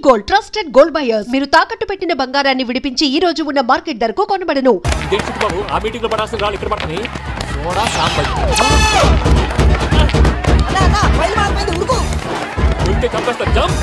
Gold, trusted gold buyers. మీరు తాకట్టు పెట్టిన బంగారాన్ని విడిపించి ఈ రోజు ఉన్న మార్కెట్ ధరకు కొనబడను. బాబు ఆ మీటింగ్ లో పడాల్సిన రాళ్ళు ఇక్కడ పడతాయి. సోడా సాంబార్ ఉంటే కంపేస్తా. జంప్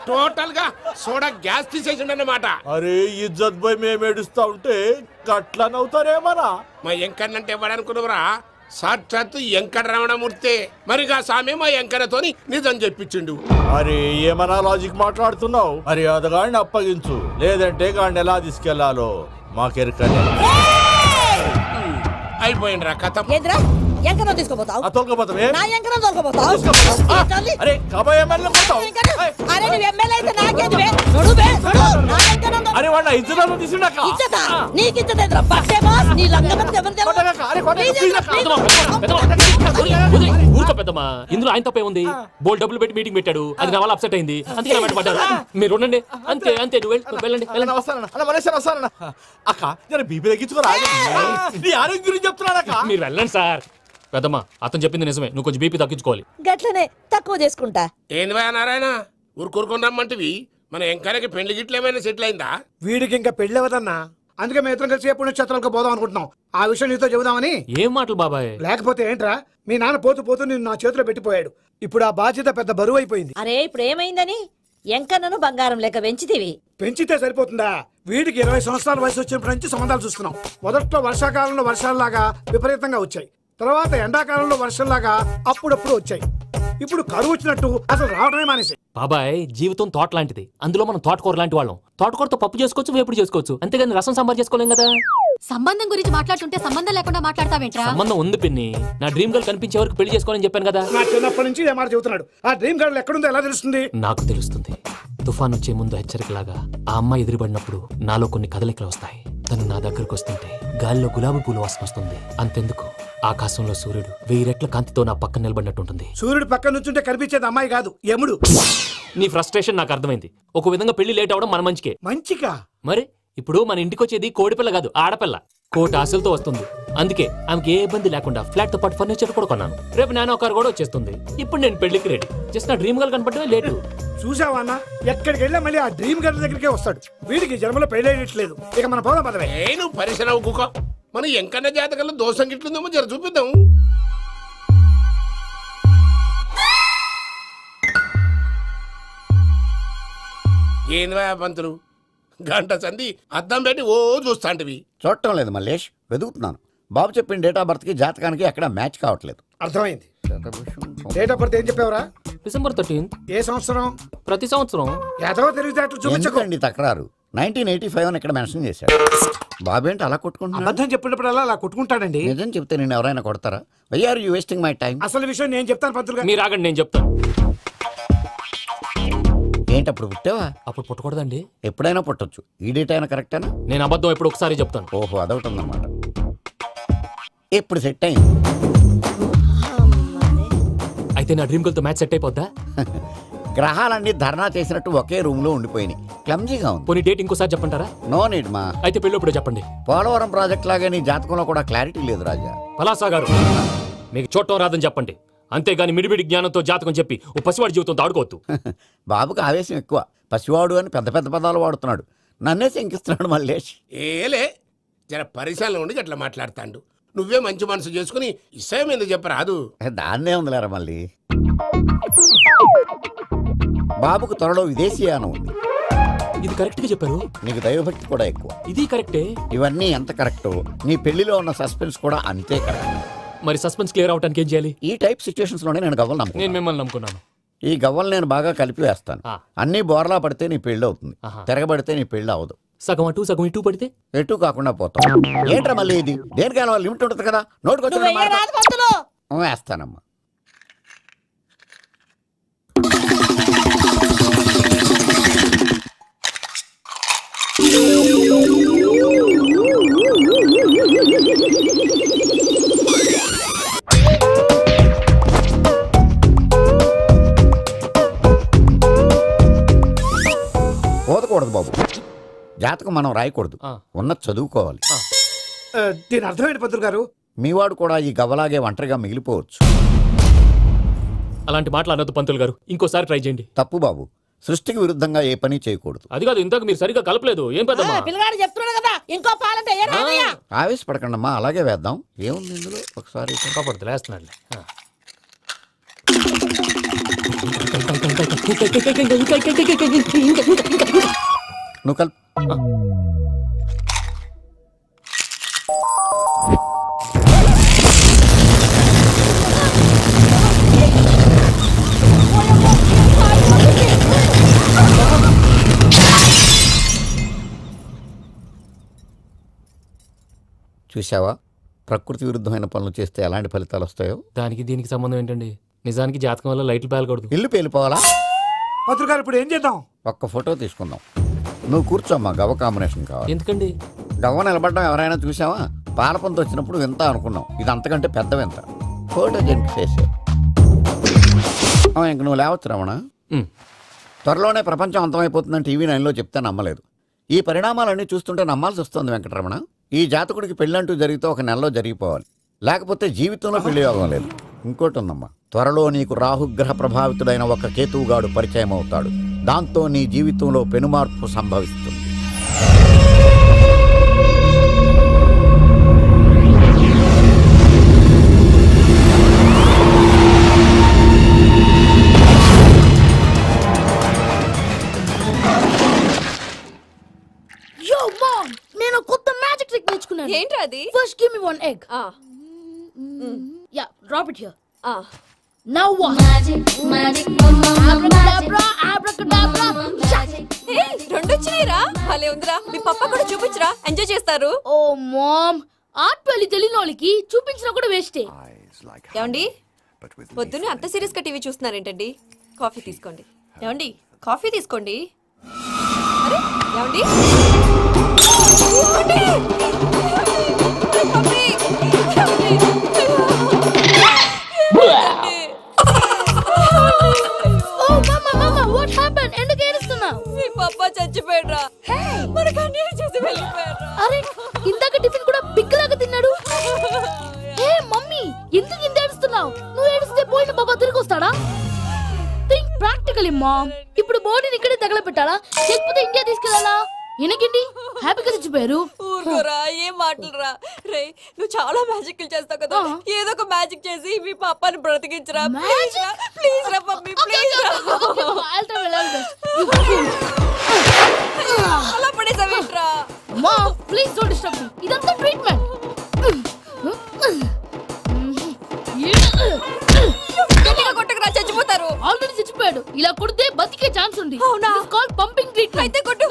టోటల్ గా సోడా గ్యాస్ తీసేసిండన్నమాట. అరే ఇజ్జత్ పోయి మేము ఏడుస్తా ఉంటే గట్లా నవ్వుతారేమన్నా? మా ఎంకన్నంటే ఎవడనుకున్నావురా? సాక్షాత్తు వెంకట రమణమూర్తి. మరిగా సామె మా ఎంకన్నతోని నిజం చెప్పించిండు. అరే ఏమన్నా లాజిక్ మాట్లాడుతున్నావు? మరి అదగాడిని అప్పగించు, లేదంటే గాడిని ఎలా తీసుకెళ్లాలో మాకెరకనే. అయిపోయిండ్రా కథ. ఎంకరం తీసుకోపోతావు? తోలుకపోతావే? నా ఎంకరం తోలుకపోతావు? అరే కాబోయే ఎమ్మెల్యే పోతావు? అరే నువ్వు ఎమ్మెల్యే అయితే నాకేంది బే? నడువే నా ఎంకరం. అరే వాడు ఇజ్జత్ తీసుకున్నాక ఇజ్జత నీకు ఇజ్జత ఏంట్రా? బట్టే బాస్ నీ లంగమతి ఎవరు తెలుసు? ఊరుకో పెద్దమ్మా. ఇందులో ఆయన తప్పే ఉంది. బోల్ డబ్బులు పెట్టి మీటింగ్ పెట్టాడు, అది నా వల్ల అప్సెట్ అయింది, అందుకే నా వెంట పడ్డారు. మీరు ఉండండి. అంతే అంతే, నువ్వు వెళ్ళండి. అక్క నేను బీపీ తగ్గించుకోరా? నీ ఆరోగ్యం గురించి చెప్తున్నానక్క. మీరు వెళ్ళండి సార్. పెద్దమ్మా అతను చెప్పింది నిజమే, నువ్వు కొంచెం బీపీ తగ్గించుకోవాలి. గట్లనే తక్కువ చేసుకుంటా. ఏంది భయ నారాయణ ఊరుకూరుకొని రమ్మంటివి? మన ఎంకరకి పెళ్లి గిట్లు ఏమైనా సెటిల్ అయిందా? వీడికి ఇంకా పెళ్లి అవ్వదన్నా. అందుకే మేము ఇద్దరం కలిసి పుణ్యక్షేత్రాలకు పోదాం అనుకుంటున్నాం. ఆ విషయం నీతో చెబుదామని. ఏం మాటలు బాబాయ్? లేకపోతే ఏంట్రా, మీ నాన్న పోతూ పోతూ నిన్ను నా చేతిలో పెట్టిపోయాడు. ఇప్పుడు ఆ బాధ్యత పెద్ద బరువు అయిపోయింది. అరే ఇప్పుడు ఏమైందని? ఎంకన్నను బంగారం లెక్క పెంచితివి. పెంచితే సరిపోతుందా? వీడికి 20 సంవత్సరాల వయసు వచ్చినప్పటి నుంచి సంబంధాలు చూస్తున్నాం. మొదట్లో వర్షాకాలంలో వర్షాలలాగా విపరీతంగా వచ్చాయి. తర్వాత ఎండాకాలంలో వర్షంలాగా అప్పుడప్పుడు వచ్చాయి. ఇప్పుడు కరువు వచ్చినట్టు అసలు రావడమే మానేసి. బాబాయ్ జీవితం తోట లాంటిది, అందులో మనం తోటకూర లాంటి వాళ్ళం. తోటకూరతో పప్పు చేసుకోవచ్చు, వేపుడు చేసుకోవచ్చు, అంతేగాని రసం సాంబార్ చేసుకోలేం కదా. సంబంధం గురించి మాట్లాడుతుంటే సంబంధం లేకుండా మాట్లాడతావేంట్రా? సంబంధం ఉంది పిన్ని. నా డ్రీమ్ గర్ల్ కనిపించే వరకు పెళ్లి చేసుకోవాలని చెప్పాను కదా. నా చిన్నప్పటి నుంచి ఏ మాట చెబుతున్నాడు. ఆ డ్రీమ్ గర్ల్ ఎక్కడుందో ఎలా తెలుస్తుంది? నాకు తెలుస్తుంది. తుఫాన్ వచ్చే ముందు హెచ్చరికలాగా ఆ అమ్మాయి ఎదురుపడినప్పుడు నాలో కొన్ని కదలికలు వస్తాయి. తను నా దగ్గరకు వస్తుంటే గాలిలో గులాబీ పూలు వాసన వస్తుంది. అంతెందుకు, ఆకాశంలో సూర్యుడు 1000 రెట్ల కాంతితో నా పక్కన నిలబడినట్టుంటుంది. సూర్యుడు పక్కన నుంచుంటే కనిపించేది అమ్మాయి కాదు, యముడు. నీ ఫ్రస్ట్రేషన్ నాకు అర్థమైంది. ఒక విధంగా పెళ్లి లేట్ అవడం మన మంచికే. మంచిగా? మరి ఇప్పుడు మన ఇంటికి వచ్చేది కోడిపిల్ల కాదు, ఆడపిల్ల. కోటి ఆశలతో వస్తుంది. అందుకే ఆమెకి ఏ ఇబ్బంది లేకుండా ఫ్లాట్ తో పాటు ఫర్నిచర్ కూడా కొన్నాను. రేపు నానో కారు కూడా వచ్చేస్తుంది. ఇప్పుడు నేను పెళ్లికి రెడీ. జస్ట్ నా డ్రీమ్ గర్ల్ కనపడమే లేటు. చూసావా అన్న, ఎక్కడికి వెళ్ళా మళ్ళీ ఆ డ్రీమ్ గర్ల్ దగ్గరికే వస్తాడు. వీడికి జన్మలో పెళ్ళేయట్లేదు. ఇక మన పోదాం పదవే. నువ్వు పరిశ్రమ కుక. మన ఎంకన్న జాతకంలో దోషం గిట్లుందేమో జర చూపిద్దాం. ఏంది పంతులు గంట సంధి అద్దం పెట్టి ఓ చూస్తాంటివి? చూడటం లేదు మల్లేష్, వెతుకుతున్నాను. బాబు చెప్పిన డేట్ ఆఫ్ బర్త్ కి జాతకానికి ఎక్కడ మ్యాచ్ కావట్లేదు. అర్థమైంది. డేట్ ఆఫ్ బర్త్ ఏం చెప్పావురా? December 13th. ఏ సంవత్సరం? ప్రతి సంవత్సరం. ఏదో తెలివితేటలు చూపించకండి. తక్రారు 1985 అని ఇక్కడ మెన్షన్ చేశాడు. బాబు ఏంటి అలా కొట్టుకుంటున్నాడు? అబద్ధం చెప్పినప్పుడు అలా కొట్టుకుంటాడండి. నిజం చెప్తే నేను ఎవరైనా కొడతారా? Why are you wasting my time? అసలు విషయం నేను చెప్తాను పంతులు గారు. మీరు ఆగండి, నేను చెప్తాను. ఏంటి అప్పుడు పుట్టావా? అప్పుడు పుట్టకూడదండి. ఎప్పుడైనా పుట్టొచ్చు. ఈ డేట్ అయినా కరెక్టేనా? నేను అబద్ధం ఎప్పుడు ఒకసారి చెప్తాను. ఓహో, అదొకటి ఉందన్నమాట. ఇప్పుడు సెట్ అయింది. అయితే నా డ్రీమ్ గర్ల్ తో మ్యాచ్ సెట్ అయిపోద్దా? గ్రహాలన్నీ ధర్నా చేసినట్టు ఒకే రూమ్ లో ఉండిపోయినాయి. క్లమ్జీగా ఉంది. పోనీ డేట్ ఇంకోసారి చెప్పంటారా? నో నీడ్ మా. అయితే పెళ్ళప్పుడు చెప్పండి. పోలవరం ప్రాజెక్ట్ లాగా నీ జాతకంలో కూడా క్లారిటీ లేదు రాజా. పలాసా గారు, మీకు చూడటం రాదని చెప్పండి. అంతేగాని మిడిమిడి జ్ఞానంతో జాతకం చెప్పి ఓ పసివాడి జీవితంతో ఆడుకోవద్దు. బాబుకి ఆవేశం ఎక్కువ. పసివాడు అని పెద్ద పెద్ద పదాలు వాడుతున్నాడు. నన్నే శంకిస్తున్నాడు మల్లేష్. ఏలే జర పరిశీలన ఉండి అట్లా మాట్లాడతాడు. నువ్వే మంచి మనసు చేసుకుని ఇష్టం ఎందుకు చెప్పరాదు? దాన్నే ఉందిలేరా మళ్ళీ. బాబుకు త్వరలో విదేశీయానం ఉంది. ఇది కరెక్ట్ గా చెప్పారు. నీకు దైవభక్తి కూడా ఎక్కువ. ఇది కరెక్టే. ఇవన్నీ ఎంత కరెక్టో నీ పెళ్లిలో ఉన్న సస్పెన్స్ కూడా అంతే కరెక్ట్. మరి సస్పెన్స్ క్లియర్ అవడానికి ఏం చేయాలి? ఈ టైప్ సిచ్యువేషన్స్ లోనే నేను గవ్వలు నమ్ముకున్నాను. నేను మిమ్మల్ని నమ్ముకున్నాను. ఈ గవ్వలు నేను బాగా కలిపి వేస్తాను. అన్ని బోర్లా పడితే నీ పెళ్లి అవుతుంది, తిరగబడితే నీ పెళ్లి అవదు. సగం అటు సగం ఇటు పడితే ఎటు కాకుండా పోతాం. ఏంట్రా మళ్ళీ ఇది? దేనికైనా లిమిట్ ఉంటుంది కదా. నోటుకొచ్చి వేస్తానమ్మా. జాతకం మనం రాయకూడదు, ఉన్నది చదువుకోవాలి. దీని అర్థమైంది పంతులు గారు. మీవాడు కూడా ఈ గవ్వలాగే ఒంటరిగా మిగిలిపోవచ్చు. అలాంటి మాటలు అనొద్దు పంతులు గారు, ఇంకోసారి ట్రై చేయండి. తప్పు బాబు, సృష్టికి విరుద్ధంగా ఏ పని చేయకూడదు. అది కాదు, ఇంతకు మీరు సరిగ్గా కలపలేదు. ఏం పెద్దమ్మా? పిల్లగాడు చెప్తున్నాడు కదా, ఇంకో పాలంటే ఆవేశపడకండమ్మా, అలాగే వేద్దాం. ఏముంది ఇందులో? ఒకసారి కాపాడుతు లేస్తున్నాడు. నువ్వు కల్ చూసావా, ప్రకృతి విరుద్ధమైన పనులు చేస్తే ఎలాంటి ఫలితాలు వస్తాయో. దానికి దీనికి సంబంధం ఏంటండి? నిజానికి జాతకం వల్ల లైట్లు పేలకూడదు, ఇల్లు పేలిపోవాలా? పంతులు గారు ఇప్పుడు ఏం చేద్దాం? ఒక్క ఫోటో తీసుకుందాం. నువ్వు కూర్చోమ్మా, గవ్వ కాంబినేషన్ కావాలి. ఎందుకండి? గవ్వ నిలబడ్డం ఎవరైనా చూసావా? పాలపంత వచ్చినప్పుడు వింత అనుకున్నాం, ఇది అంతకంటే పెద్ద వింత. ఫోటో జెంట్ చేసే ఇంక నువ్వు లేవచ్చు రమణ. త్వరలోనే ప్రపంచం అంతమైపోతుందని టీవీ 9లో చెప్తే నమ్మలేదు. ఈ పరిణామాలన్నీ చూస్తుంటే నమ్మాల్సి వస్తుంది వెంకటరమణ. ఈ జాతకుడికి పెళ్ళంటూ జరిగితే ఒక నెలలో జరిగిపోవాలి, లేకపోతే జీవితంలో పెళ్లి యోగం లేదు. ఇంకోటి ఉందమ్మా, త్వరలో నీకు రాహుగ్రహ ప్రభావితుడైన ఒక కేతువుగాడు పరిచయం అవుతాడు. దాంతో నీ జీవితంలో పెనుమార్పు సంభవిస్తుంది. నేను కొత్త మ్యాజిక్ ట్రిక్ నేర్చుకున్నాను. ఏంట్రా అది? First give me one egg. Yeah, drop it here. Now what? Magic అబ్రాకడాబ్రా అబ్రాకడాబ్రా. ఏయ్, రెండు వచ్చినాయిరా. భలే ఉందిరా. మీ పప్ప కూడా చూపించరా, ఎంజాయ్ చేస్తారు. ఓ మామ్, ఆర్ట్ పెళ్లి తెలియని వాళ్ళకి చూపించినా కూడా వేస్టే. ఏమండి, పొద్దున్నే అంత సీరియస్ గా టీవీ చూస్తున్నారేంటండి? కాఫీ తీసుకోండి. ఏమండి, కాఫీ తీసుకోండి. అరే ఏమండి, చచ్చిపోయాడ్రా. మనకు అన్యాయం చేసి వెళ్ళిపోయాడ్రా. అరే ఇందాక టిఫిన్ కూడా పిక్కలాగా తిన్నాడు. ఏ మమ్మీ, ఎందుకు ఇంత ఏడుస్తున్నావు? నువ్వు ఏడిస్తే పోయిన బాబా తిరిగి వస్తాడా? Think practically mom. ఇప్పుడు బాడీని ఇక్కడే తగలబెట్టాలా, లేకపోతే ఇండియా తీసుకెళ్ళాలా? ఎనకండి హ్యాపీగా చచ్చిపోయారు. ఊరుకోరా, ఏం మాటలురా. రే, నువ్వు చాలా మ్యాజిక్ చేస్తావు కదా, ఏదో ఒక మ్యాజిక్ చేసి మీ పాపాని బ్రతికించరా. ప్లీజ్ రా మమ్మీ, ప్లీజ్ రా. అలా పడేసావేంట్రా? Mom please don't disturb me. ఇదంతా ట్రీట్మెంట్. కొట్టకరా, చచ్చిపోతారు. ఆల్రెడీ చచ్చిపోయాడు. ఇలా కొడితే బతికే ఛాన్స్ ఉంది. అవునా? It's called pumping treatment. అయితే కొట్టు.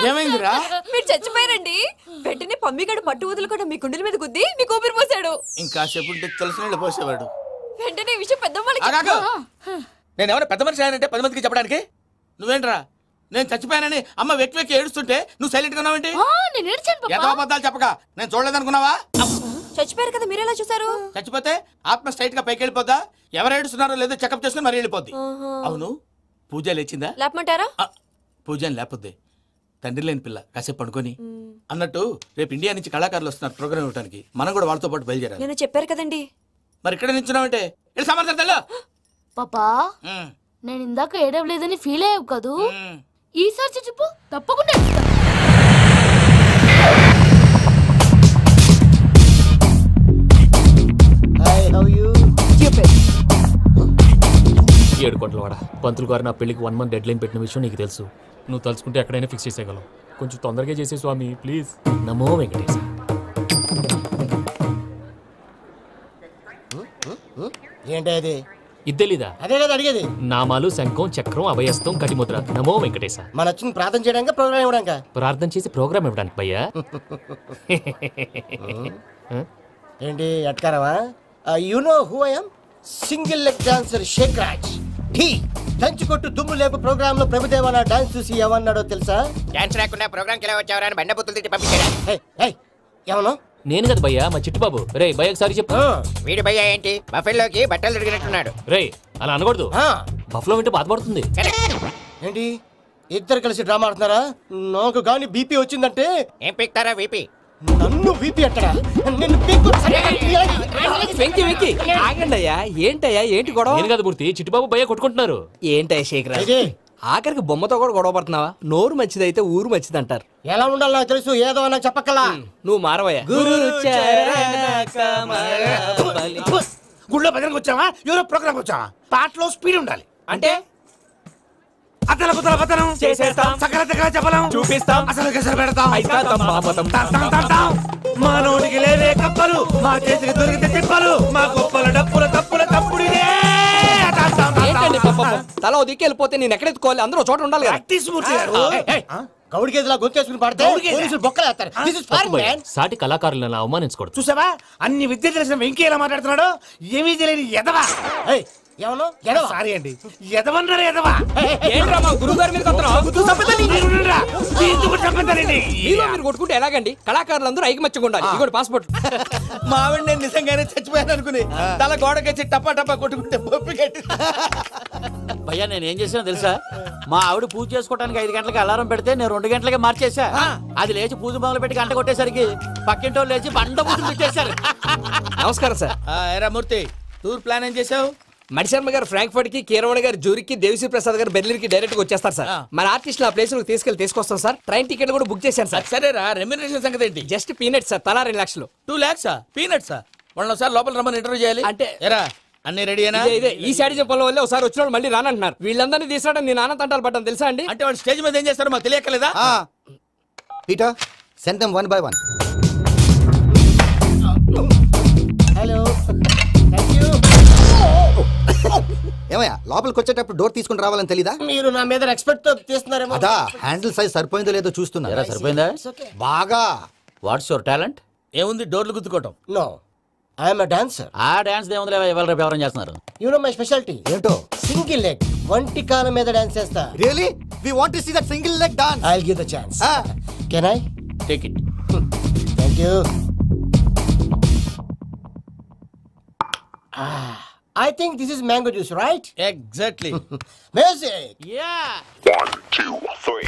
ఏమైందిరా? మీరు చచ్చిపోయారండి. వెంటనే పమ్మిగాడు పట్టు వదులుకుండా మీ గుండెల మీద గుద్ది మీకు ఊపిరి పోసాడు. ఇంకా చెప్పుంటే తెలిసిన పోసేవాడు. వెంటనే ఈ విషయం పెద్ద నేను ఎవరైనా పెద్ద మనిషి ఆయనంటే 10 మందికి చెప్పడానికి. నువ్వేంట్రా, నేను చచ్చిపోయానని అమ్మ వెక్కి వెక్కి ఏడుస్తుంటే నువ్వు సైలెంట్ గా ఉన్నావేంటి? ఎంతో అబద్ధాలు చెప్పక నేను చూడలేదనుకున్నావా? చచ్చిపోయారు కదా, మీరెలా చూసారు? చచ్చిపోతే ఆత్మ స్ట్రైట్ గా పైకి వెళ్ళిపోద్దా? ఎవరు ఏడుస్తున్నారో లేదో చెకప్ చేసుకుని మరి వెళ్ళిపోద్ది. అవును, పూజ లేచిందా? లేపమంటారా? పూజ లేకపోద్ది. తండ్రి లేని పిల్ల, కాసేపు పడుకొని. అన్నట్టు రేపు ఇండియా నుంచి కళాకారులు వస్తున్నారు ప్రోగ్రామ్ ఇవ్వడానికి. మనం కూడా వాళ్ళతో పాటు బయలుదేరాలి. నేను చెప్పారు కదండి. మరి ఇక్కడ నిల్చున్నావంటే సమర్థతలో పాపా, నేను ఇందాక ఏడవలేదని ఫీల్ అయ్యావు కదూ? ఈసారి చచ్చిపో, తప్పకుండా ఏడుస్తా. 7 కోట్ల వాడ పంతులు గారు నా పెళ్లికి 1 మంత్ డెడ్ లైన్ పెట్టిన విషయం నీకు తెలుసు. నువ్వు తలుచుకుంటే ఎక్కడైనా ఫిక్స్ చేసేయగలవు. కొంచెం తొందరగా చేసే స్వామి ప్లీజ్. నమో వెంకటేశ. ఏంటి అది? ఇది తెలీదా? అదే కదా అడిగేది. నామాలు, శంఖం, చక్రం, అభయస్తం, కటిముద్ర. నమో వెంకటేశ. మన వచ్చింది ప్రార్థన చేయడానికి, ప్రోగ్రామ్ ఇవ్వడానికి. ప్రార్థన చేసి ప్రోగ్రామ్ ఇవ్వడానికి భయ్యా. ఏంటి ఎట్కారవా? You know who I am? Single leg dancer Shaik Raj. దంచి కొట్టు దుమ్ము లేపు ప్రోగ్రామ్ లో ప్రభుదేవ నా డాన్స్ చూసి ఏమన్నాడో తెలుసా? డాన్స్ రాకుండా ప్రోగ్రామ్ కి ఎలా వచ్చావరా అని బండ బుద్ధులు తిట్టి పంపించాడు. ఏమను? నేను కదా భయ్యా, మా చిట్టుబాబు. రే భయ్య ఒకసారి చెప్పు. వీడి భయ్య ఏంటి బఫెల్లోకి బట్టలు తిరిగినట్టున్నాడు. రే అలా అనకూడదు. బఫ్లో వింటే బాధపడుతుంది. ఏంటి ఇద్దరు కలిసి డ్రామా ఆడుతున్నారా? నాకు గాని బీపీ వచ్చిందంటే ఏం పీక్తారా వీపీ? నన్ను బీపీ ఎట్టడా? నిన్ను వెంకీ వెంకీ ఆగండి అయ్యా. ఏంటయ్యా ఏంటి గొడవ? నేను కదా మూర్తి, చిట్టుబాబు భయ్య కొట్టుకుంటున్నారు. ఏంటయ్యా శేఖర్, ఆఖరికి బొమ్మతో కూడా గొడవ పడుతున్నావా? నోరు మంచిదైతే ఊరు మంచిది అంటారు. ఎలా ఉండాలి నాకు తెలుసు, ఏదో నాకు చెప్పక్కలా. నువ్వు మారవయ్యా. గుళ్ళో భజనకు వచ్చావా? ఎవరో ప్రోగ్రామ్ వచ్చావా? పాటలో స్పీడ్ ఉండాలి. అంటే అతల కుతల పతనం చేసేస్తాం, సకల దగ్గర చెప్పలం చూపిస్తాం, అసలు గసలు పెడతాం, అయితాం పాపతం. మా నోటికి లేవే కప్పలు, మా చేతికి దొరికితే తిప్పలు, మా గొప్పల డప్పుల తప్పుల తప్పుడిదే. ఏంటండి తల ఓ దిక్కి వెళ్ళిపోతే నేను ఎక్కడెత్తుకోవాలి? అందరూ చోట ఉండాలి కదా. గౌడి గేదెలా గొంతేసుకుని పాడితే పోలీసులు బొక్కలేస్తారు. This is foreign, man. సాటి కళాకారులను అవమానించకూడదు. చూసావా అన్ని విద్య తెలిసిన వెంకీ ఎలా మాట్లాడుతున్నాడు? ఏమీ తెలియని ఎదవా. ఏమన్నా సారీ అండి, ఎదవన్నారు ఎదవా. ఏంట్రా మా గురువు గారి మీద మీరు కొట్టుకుంటే ఎలాగండి? కళాకారులందరూ ఐకమత్యంగా ఉండాలి. ఇదిగోటి పాస్పోర్ట్. మా ఆవిడ నేను నిజంగానే చచ్చిపోయాను అనుకుని తల గోడకొచ్చి టపా టపా కొట్టుకుంటే భయ్యా నేనేం చేసానో తెలుసా? మా ఆవిడ పూజ చేసుకోవడానికి 5 గంటలకి అలారం పెడితే నేను 2 గంటలకి మార్చేసా. అది లేచి పూజ మొదలు పెట్టి గంట కొట్టేసరికి పక్కింటోళ్ళు లేచి బండ పూజలు పెట్టేశారు. నమస్కారం సార్. ఎరా మూర్తి, టూర్ ప్లాన్ ఏం చేసావు? మణిశర్మ గారు ఫ్రాంక్ఫర్ట్ కి, కీరవాణి గారు జూరికి, దేవిశ్రీ ప్రసాద్ గారు బెర్లిన్ కి డైరెక్ట్ గా వచ్చేస్తారు సార్. మన ఆర్టిస్ట్ ఆ ప్లేస్ తీసుకొస్తాం సార్. ట్రైన్ టికెట్ కూడా బుక్ చేశాను సార్. సరేరా, రెమ్యూనరేషన్ సంగతి ఏంటి? జస్ట్ పీనట్స్ సార్, తలా 2 లక్షలు. 2 lakhs పీనట్స్? వాళ్ళని ఒకసారి లోపల రమ్మని ఇంటర్వ్యూ చేయాలి. అంటే ఎరా అన్ని రెడీ అయినా? ఇదే ఈ సాడి చెప్పడం వల్ల ఒకసారి వచ్చిన వాళ్ళు మళ్ళీ రానంటున్నారు. వీళ్ళందరినీ తీసుకురావడం నేను ఆనందంటాలు పడ్డాను తెలుసా అండి. అంటే వాళ్ళు స్టేజ్ మీద ఏం చేస్తారో మాకు తెలియక్కలేదా? Peter, send them one by one. Hello, thank you. ఏమయ్యా లోపలికి వచ్చేటప్పుడు డోర్ తీసుకుని రావాలని తెలీదా? మీరు నా మీద ఎక్స్పెక్ట్ తో తీస్తున్నారేమో. అదా హ్యాండిల్ సైజ్ సరిపోయిందో లేదో చూస్తున్నా. సరిపోయిందా? బాగా. What's your talent? ఏముంది, డోర్లు గుద్దుకోవటం. No, I'm a dancer. ఆ డాన్స్ దేవుందిలే, ఇవాళ రేపు ఎవరైనా చేస్తున్నారు. యు నో మై స్పెషాలిటీ ఏంటో? సింగిల్ లెగ్, వంటి కాలం మీద డాన్స్ చేస్తా. Really? We want to see that single leg dance. I will give the chance. Can I take it? Thank you. I think this is mango juice, right? Exactly. Music. Yeah. 1, 2, 3.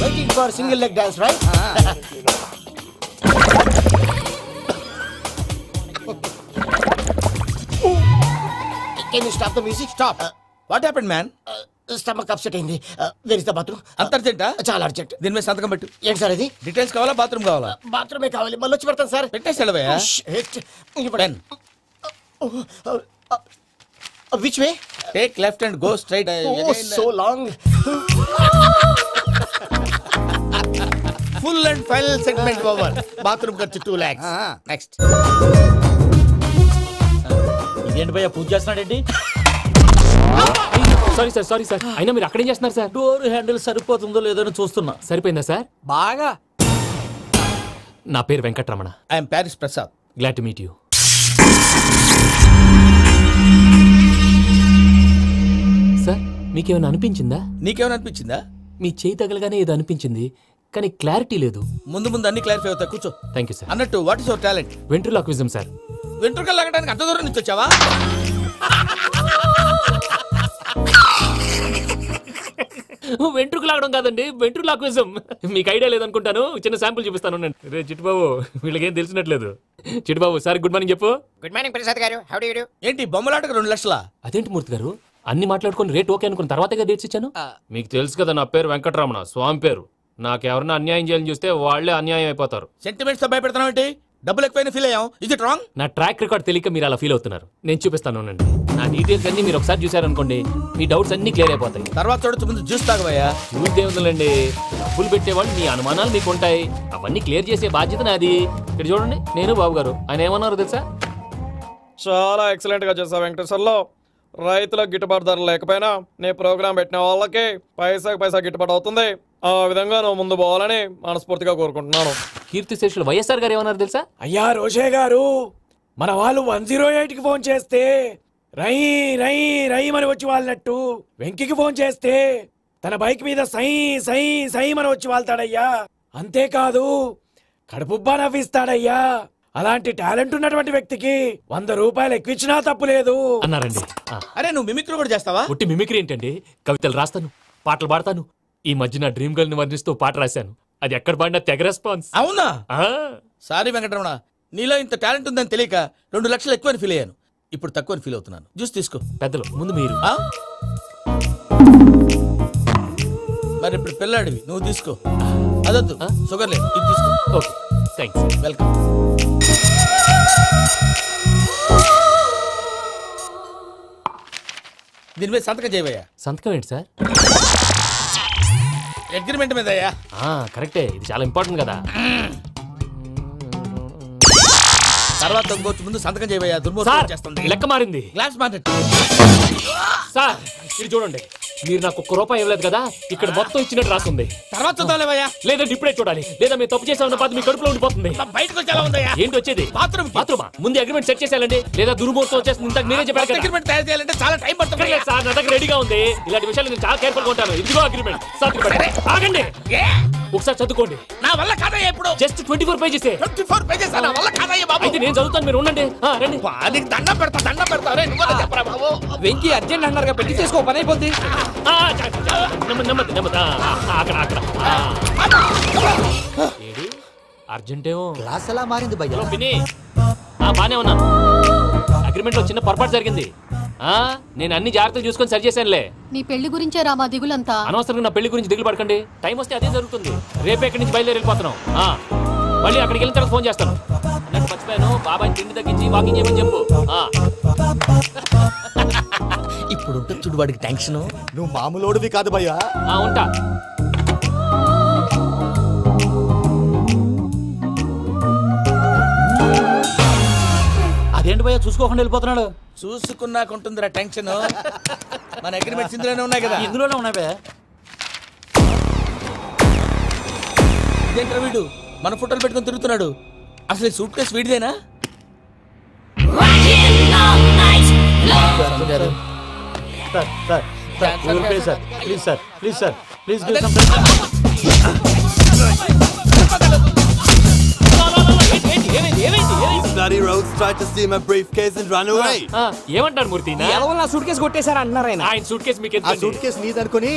Waiting for single leg dance, right? Can you stop the music? Stop. What happened, man? Stomach upset అయింది. Where is the bathroom? అంత అర్జెంటా? చాలా urgent. దీని మీద సంతకం పెట్టు. ఏంటి sir ఇది? Details కావాలా, బాత్రూమ్ కావాలా? బాత్రూమే కావాలి, మళ్ళీ వచ్చి పెడతాను సార్. పెట్టేసి వెళ్ళవయ్యా. Which way? Take left and go straight. Oh, so long. Full and final segment over. Bathroom ఖర్చు 2 lakhs. Next. ఇదేంటి భయ్యా పూజ చేస్తున్నాడేంటి? Sorry sir. అయినా మీరు అక్కడేం చేస్తున్నారు సార్? డోర్ హ్యాండిల్ సరిపోతుందో లేదో అని చూస్తున్నా. సరిపోయిందా సార్? బాగా. నా పేరు Venkataramana. I'm Paris Prasad. Glad to meet you. Sir మీకేమైనా అనిపించిందా? నీకేమైనా అనిపించిందా? మీ చేయి తగలగానే ఏదో అనిపించింది, కానీ క్లారిటీ లేదు. ముందు అన్ని క్లారిఫై అవుతాయి, కూర్చో. Thank you sir. అన్నట్టు what is your talent? Ventriloquism sir. వెంట్రుకలు లాగడానికి అంత దూరం నుంచి వచ్చావా? వెంట్రుకు లాగడం కాదండి, వెంట్రులాక్విజం. మీకు ఐడియా లేదనుకుంటాను, చిన్న శాంపుల్ చూపిస్తాను. రే చిట్టుబాబు, వీళ్ళకేం తెలిసినట్లేదు. చిట్టుబాబు సార్ గుడ్ మార్నింగ్ చెప్పు. Good morning Prasad garu. How do you do? ఏంటి బొమ్మలాటకు 2 లక్షలా? అదేంటి మూర్తి గారు, అన్ని మాట్లాడుకొని రేట్ ఓకే అనుకున్న తర్వాతగా డేట్స్ ఇచ్చాను. మీకు తెలుసు కదా నా పేరు వెంకటరమణ, స్వామి పేరు. నాకెవరన్నా అన్యాయం చేయాలని చూస్తే వాళ్లే అన్యాయం అయిపోతారు. సెంటిమెంట్స్ తో భయపెడతావు ఏంటి? డబ్బులు ఎక్కువైనా ఫీల్ అయ్యాం. ఇది రాంగ్. నా ట్రాక్ రికార్డ్ తెలియక మీరు అలా ఫీల్ అవుతున్నారు. నేను చూపిస్తాను. నా డీటెయిల్స్ అన్ని మీరు ఒకసారి చూసారనుకోండి, మీ డౌట్స్ అన్ని క్లియర్ అయిపోతాయి. తర్వాత చూడొచ్చు, ముందు జ్యూస్ తాగవయ్యా. చూస్తే ఉందండి, డబ్బులు పెట్టేవాళ్ళు మీ అనుమానాలు మీకు ఉంటాయి, అవన్నీ క్లియర్ చేసే బాధ్యత నాది. ఇక్కడ చూడండి, నేను బాబు గారు. ఆయన ఏమన్నారు తెలుసా? చాలా ఎక్సలెంట్ గా చేసావు వెంకటేశ్వర్లో. రైతులకు గిట్టుబాటు ధర లేకపోయినా నీ ప్రోగ్రాం పెట్టిన వాళ్ళకి పైసాకి పైసా గిట్టుబాటు అవుతుంది. ఆ విధంగా నువ్వు ముందు పోవాలని మనస్ఫూర్తిగా కోరుకుంటున్నాను. కీర్తిశేషులు వైఎస్ఆర్ గారు ఏమన్నారు తెలుసా? అయ్యా రోషే గారు, మన వాళ్ళు 108కి ఫోన్ చేస్తే రై రై రై అని వచ్చి వాళ్ళనట్టు, వెంకికి ఫోన్ చేస్తే తన బైక్ మీద సై సై సై అని వచ్చి వాళ్తాడయ్యా. అంతేకాదు కడుపుబ్బా నవ్విస్తాడయ్యా. అలాంటి టాలెంట్ ఉన్నటువంటి వ్యక్తికి 100 రూపాయలు ఎక్కువచ్చినా తప్పు లేదు అన్నారండి. అరే నువ్వు మిమిక్రీ కూడా చేస్తావా? ఉట్టి మిమిక్రీ ఏంటండి? కవితలు రాస్తాను, పాటలు పాడతాను. ఈ మధ్య నా డ్రీమ్ గర్ల్ ని వర్ణిస్తూ పాట రాశాను. అది ఎక్కడ పాడినా తెగ రెస్పాన్స్. అవునా? సారీ వెంకటరమణ, నీలో ఇంత టాలెంట్ ఉందని తెలియక 2 లక్షలు ఎక్కువని ఫీల్ అయ్యాను. ఇప్పుడు తక్కువని ఫీల్ అవుతున్నాను. జ్యూస్ తీసుకో. పెద్దలు ముందు మీరు. మరి ఇప్పుడు పిల్లాడివి, నువ్వు తీసుకో. అదొద్దు, షుగర్ లేదు, ఇది తీసుకో. Okay, thanks. వెల్కమ్. దీని మీద సంతకం చేయవయ్యా. సంతకం ఏంటి సార్? అగ్రిమెంట్ మీద అయ్యా. కరెక్టే, ఇది చాలా ఇంపార్టెంట్ కదా. తర్వాత ఇంకొచ్చి ముందు సంతకం చేయవయ్యా. దుర్మోహం చేస్తుంది. లెక్క మారింది. Glass market. సార్ ఇది చూడండి, మీరు నాకు 1 రూపాయి ఇవ్వలేదు కదా, ఇక్కడ మొత్తం ఇచ్చినట్టు రాస్తుంది. తర్వాత చూద్దాంలేవయ్యా. లేదంటే ఇప్పుడే చూడాలి, లేదా మీరు తప్పు చేసామన్న బాధ మీ కడుపులో ఉండిపోతుంది. బయటకు వచ్చేలా ఉందయ్యా. ఏంటి వచ్చేది? బాత్రూమా? ముందు అగ్రిమెంట్ సెట్ చేసేయాలండి, లేదా దుర్మూర్తం వచ్చేస్తుంది. ఇంతకు మీరే చెప్పారు కదా. అగ్రిమెంట్ తయారు చేయాలంటే చాలా టైం పడుతుంది సార్. నా దగ్గర రెడీగా ఉంది. ఇలాంటి విషయాలు నేను చాలా కేర్ఫుల్ గా ఉంటాను. ఇదిగో అగ్రిమెంట్. ఆగండి, ఒకసారి చదువుకోండి. నా వల్ల కాదయ్యా. ఇప్పుడు జస్ట్ 24 పేజెస్. 24 పేజెస్ నా వల్ల కాదయ్యా బాబు. అయితే నేను చదువుతాను, మీరు ఉండండి. రండి. నీకు దండం పెడతా. చెప్పరా బాబు. వెంకీ అర్జెంట్ అన్నారుగా, పెళ్లి చేసుకో, పని అయిపోద్ది. అక్కడ అర్జెంటేమో. క్లాస్ ఎలా మారింది భయ్యా? బానే ఉన్నాను. అగ్రిమెంట్ లో చిన్న పొరపాటు జరిగింది. నేను అన్ని జాగ్రత్తలు చూసుకొని సరి చేశానులే. నీ పెళ్లి గురించే రామా దిగులంతా. అనవసరంగా నా పెళ్లి గురించి దిగులు పడకండి. టైం వస్తే అదే జరుగుతుంది. రేపే ఇక్కడి నుంచి బయలుదేరి వెళ్ళిపోతున్నాం. మళ్ళీ అక్కడికి వెళ్ళిన తర్వాత ఫోన్ చేస్తాను. నాకు మర్చిపోయాను, బాబాయ్ తిండి తగ్గించి వాకింగ్ చేయమని చెప్పు. ఇప్పుడు ఉంటుంది చూడు వాడికి టెన్షన్. నువ్వు మామూలోడివి కాదు భయ్యా. ఉంటా. అదేంటి భయ్యా చూసుకోకుండా వెళ్ళిపోతున్నాడు? చూసుకున్నాకుంటుందిరా టెన్షన్. మన అగ్రిమెంట్స్ ఇందులోనే ఉన్నాయి కదా. ఇందులోనే ఉన్నాయి భయ్యా. ఇదేంట్రా వీడు మన ఫోటోలు పెట్టుకొని తిరుగుతున్నాడు? అసలు సూట్ కేసు వీడిదేనా? ఏమంటారు మూర్తి? సూట్ కేసు కొట్టేశారు అంటున్నారు ఆయన. ఆయన సూట్ కేసు మీకు సూట్ కేసు నీదనుకుని.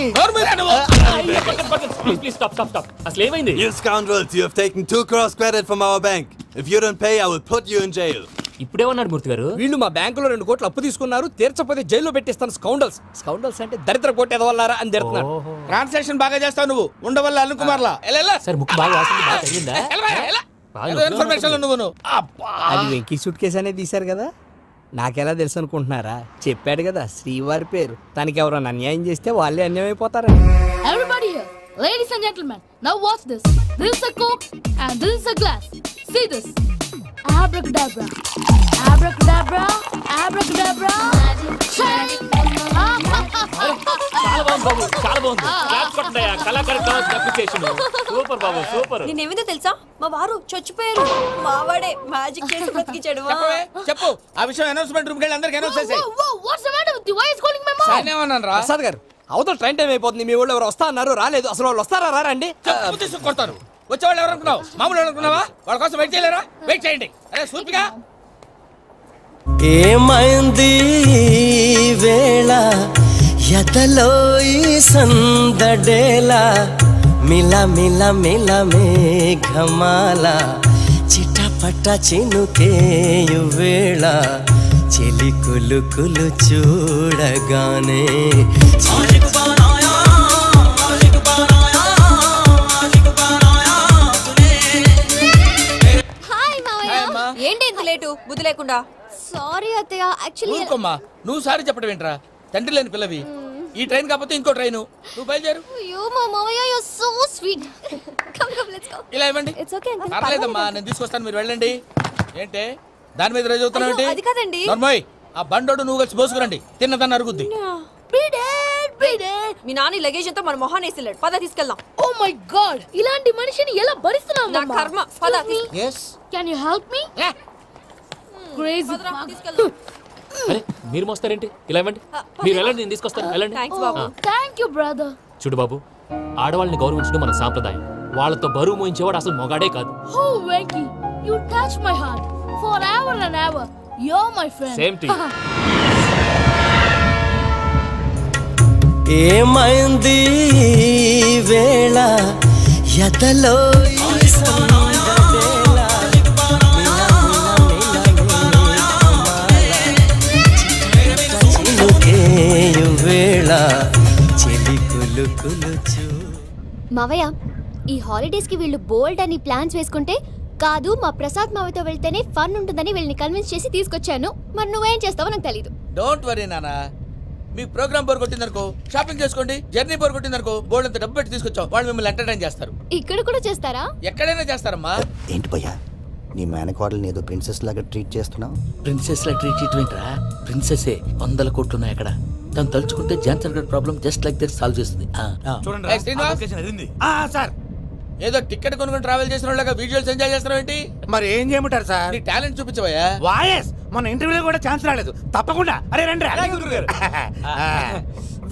అసలు ఏమైంది? You scoundrels, you have taken 2 crores credit from our bank. If you don't pay, I will put you in jail. ఇప్పుడేమన్నాడు మూర్తి గారు? వీళ్ళు మా బ్యాంకులో 2 కోట్లు అప్పు తీసుకున్నారు, తీర్చకపోతే జైల్లో పెట్టిస్తాను. స్కౌండల్స్ అంటే దరిద్ర కోట ఎదవల్లారా అని తిడుతున్నాడు. ట్రాన్సాక్షన్ బాగా చేస్తావు నువ్వు. ఉండవల్ల అరుణ్ కుమార్ లా. సార్ ముక్కు బాగా వాసింది, బాగా తగిలిందా? ఇన్ఫర్మేషన్ నువ్వు. అది వెంకీ సూట్ కేసు అనేది తీశారు కదా, నాకెలా తెలుసు అనుకుంటున్నారా? చెప్పాడు కదా శ్రీవారి పేరు. తనకి ఎవరైనా అన్యాయం చేస్తే వాళ్ళే అన్యాయం అయిపోతారు. Everybody here, ladies and gentlemen, now watch this. This is a coke and this is a glass. See this. Abracadabra, abracadabra, abracadabra. చాలా బాగుంది బాబు, చాలా బాగుంది. క్లాప్స్ కొట్టండియా. కళాకారుల అప్రిసియేషన్. సూపర్ బాబు, సూపర్. నేనేమిందో తెలుసా, మా వారు చచ్చిపోయారు. మావాడే మ్యాజిక్ చేసి బ్రతికించాడు. చెప్పు ఆ విషయం. అనౌన్స్మెంట్ రూమ్ కి అందరికి అనౌన్స్ చేసేయ్. What's the matter with you? Why is calling my mom? సానేమన్నారా? Prasad గారు, అవతల ట్రైన్ టైం అయిపోతుంది. మీ వాళ్ళు ఎవరు వస్తా అన్నారు, రాలేదు. అసలు వాళ్ళు వస్తారా రారా అండి? కొడతారు. వచ్చేవాళ్ళు ఎవరు అనుకున్నావు? మామూలు అనుకున్నావా? వాళ్ళ కోసం వెయిట్ చేయలేరా? వెయిట్ చేయండి. అరే సూపిగా. ఏమైంది వేళ ఎదలో ఈ సందడేలా మిల మిల మిల మేఘమాల చిటపట చినుకేయు వేళ చెలి కులు కులు చూడగానే ఏంటి ఇంత లేటు? బుద్ధి లేకుండా. సారీ అత్తయ్య, యాక్చువల్లీ ఊరుకోమ్మా. నువ్వు సారీ చెప్పడం ఏంట్రా? తండ్రి లేని పిల్లవి. ఈ ట్రైన్ కాకపోతే ఇంకో ట్రైన్. నువ్వు బయలుదేరు. అయ్యో మా మామయ్య, you are so sweet. Come come let's go. ఇలా ఇవ్వండి. It's okay uncle. పర్లేదమ్మా, నేను తీసుకొస్తాను, మీరు వెళ్ళండి. ఏంటే దాని మీద రోజు అవుతున్నావు ఏంటి? అది కాదండి. నర్మోయ్, ఆ బండోడు నువ్వు కలిసి పోసుకురండి. తిన్నదాన్ని అరుగుద్ది. మీ నాన్న లగేజ్ అంతా మన మొహాన్ని వేసిల్లాడు. పద తీసుకెళ్దాం. ఓ మై గాడ్, ఇలాంటి మనిషిని ఎలా భరిస్తున్నావు? నా కర్మ. పద. yes can you help me? crazy. అరే మీరు మోస్తారేంటి? ఇలా ఇవ్వండి. మీరు వెళ్ళండి, నేను తీసుకొస్తాను. వెళ్ళండి. Thank you brother. చూడు బాబు, ఆడవాళ్ళని గౌరవించడం మన సాంప్రదాయం. వాళ్ళతో బరువు మోయించేవాడు అసలు మొగాడే కాదు. ఓ Venky, You touch my heart forever and ever. You're my friend. Same to you. ఏమైంది వేళ ఎదలో మావయ్య ఈ హాలిడేస్ కి వీళ్ళు బోల్డ్ అని ప్లాన్స్ వేసుకుంటే కాదు మా ప్రసాద్ మావయ్యతో వెళ్తేనే ఫన్ ఉంటుందని వీళ్ళని కన్విన్స్ చేసి తీసుకొచ్చాను. మరి నువ్వేం చేస్తావో నాకు తెలీదు. డోంట్ వరీ నానా, మీ ప్రోగ్రామ్ బోర్ కొట్టిందనుకో షాపింగ్ చేసుకోండి, జర్నీ బోర్ కొట్టిందనుకో బోల్డ్ అంత డబ్బు పెట్టి తీసుకొచ్చాం, వాళ్ళు మిమ్మల్ని ఎంటర్టైన్ చేస్తారు. ఇక్కడ కూడా చేస్తారా? ఎక్కడైనా చేస్తారమ్మా. ఏంటి భయ్యా నీ మేనకోడల్ని ఏదో ప్రిన్సెస్ లాగా ట్రీట్ చేస్తున్నావు? ప్రిన్సెస్ లా ట్రీట్ చేయటమేంట్రా? ప్రిన్సెసే 100 కోట్లు ఉన్నాయి అక్కడ. తను తలుచుకుంటే జాన్సన్ గడ్ problem just like that solve చేస్తుంది. చూడండి సార్, ఏదో టికెట్ కొనుక్కొని ట్రావెల్ చేసిన వాళ్ళగా వీడియోస్ ఎంజాయ్ చేస్తున్నావు ఏంటి? మరి ఏం చేయమంటారు సార్? నీ టాలెంట్ చూపించవయ్యా. వాయస్ మన ఇంటర్వ్యూలో కూడా ఛాన్స్ రాలేదు. తప్పకుండా అరే రండి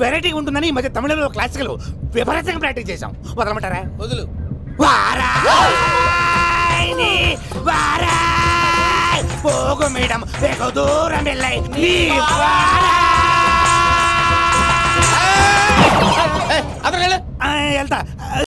వెరైటీ ఉంటుందని ఈ మధ్య తమిళంలో క్లాసికల్ విపరీతంగా ప్రాక్టీస్ చేసాం. వదలమంటారా? వదులు. పోగు మేడం దూరం వెళ్ళాయి. వెళ్తా